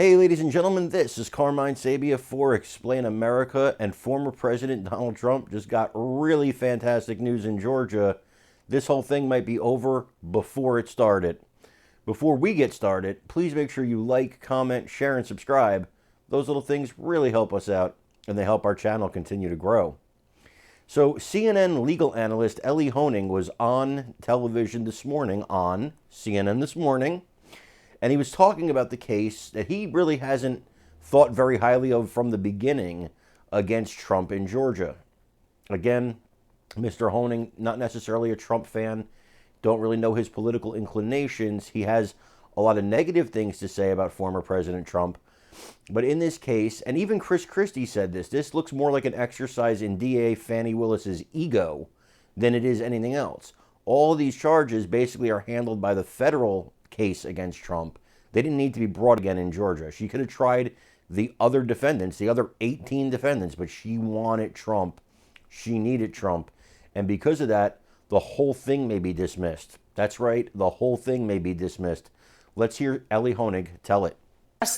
Hey, ladies and gentlemen, this is Carmine Sabia for Explain America, and former President Donald Trump just got really fantastic news in Georgia. This whole thing might be over before it started. Before we get started, please make sure you like, comment, share, and subscribe. Those little things really help us out, and they help our channel continue to grow. So, CNN legal analyst Ellie Honig was on television this morning, on CNN This Morning, and he was talking about the case that he really hasn't thought very highly of from the beginning against Trump in Georgia. Again, Mr. Honig, not necessarily a Trump fan, don't really know his political inclinations. He has a lot of negative things to say about former President Trump. But in this case, and even Chris Christie said this looks more like an exercise in DA Fani Willis's ego than it is anything else. All of these charges basically are handled by the federal case against Trump. They didn't need to be brought again in Georgia. She could have tried the other defendants, the other 18 defendants, but she wanted Trump. She needed Trump. And because of that, the whole thing may be dismissed. That's right, the whole thing may be dismissed. Let's hear Ellie Honig tell it.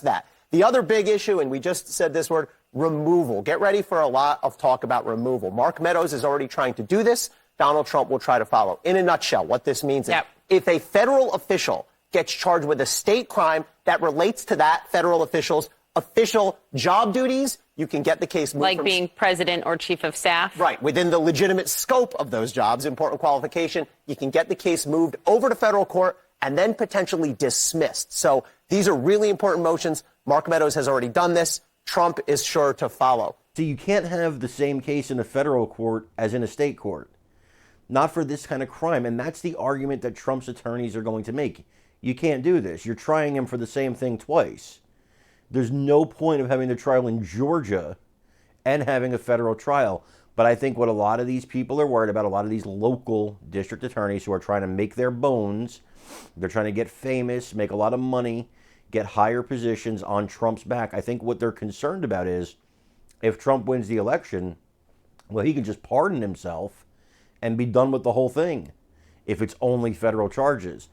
That. The other big issue, and we just said this word, removal. Get ready for a lot of talk about removal. Mark Meadows is already trying to do this. Donald Trump will try to follow. In a nutshell, what this means is if a federal official gets charged with a state crime that relates to that federal official's official job duties, you can get the case moved. Like being president or chief of staff? Right. Within the legitimate scope of those jobs, important qualification, you can get the case moved over to federal court and then potentially dismissed. So these are really important motions. Mark Meadows has already done this. Trump is sure to follow. So you can't have the same case in a federal court as in a state court. Not for this kind of crime. And that's the argument that Trump's attorneys are going to make. You can't do this. You're trying him for the same thing twice. There's no point of having the trial in Georgia and having a federal trial. But I think what a lot of these people are worried about, a lot of these local district attorneys who are trying to make their bones, they're trying to get famous, make a lot of money, get higher positions on Trump's back. I think what they're concerned about is if Trump wins the election, well, he can just pardon himself and be done with the whole thing if it's only federal charges.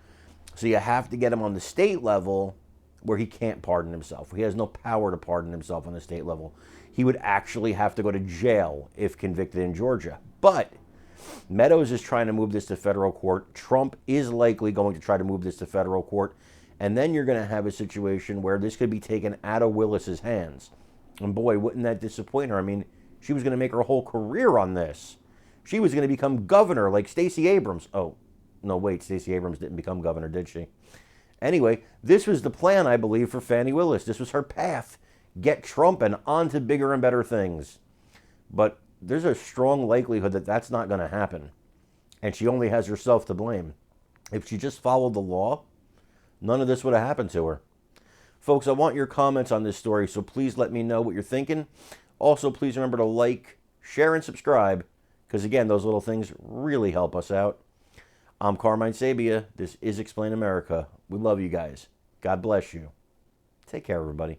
So you have to get him on the state level where he can't pardon himself. He has no power to pardon himself on the state level. He would actually have to go to jail if convicted in Georgia. But Meadows is trying to move this to federal court. Trump is likely going to try to move this to federal court. And then you're going to have a situation where this could be taken out of Willis's hands. And boy, wouldn't that disappoint her? I mean, she was going to make her whole career on this. She was going to become governor like Stacey Abrams. Oh, no, wait, Stacey Abrams didn't become governor, did she? Anyway, this was the plan, I believe, for Fani Willis. This was her path. Get Trump and on to bigger and better things. But there's a strong likelihood that that's not going to happen. And she only has herself to blame. If she just followed the law, none of this would have happened to her. Folks, I want your comments on this story, so please let me know what you're thinking. Also, please remember to like, share, and subscribe, because again, those little things really help us out. I'm Carmine Sabia. This is Explain America. We love you guys. God bless you. Take care, everybody.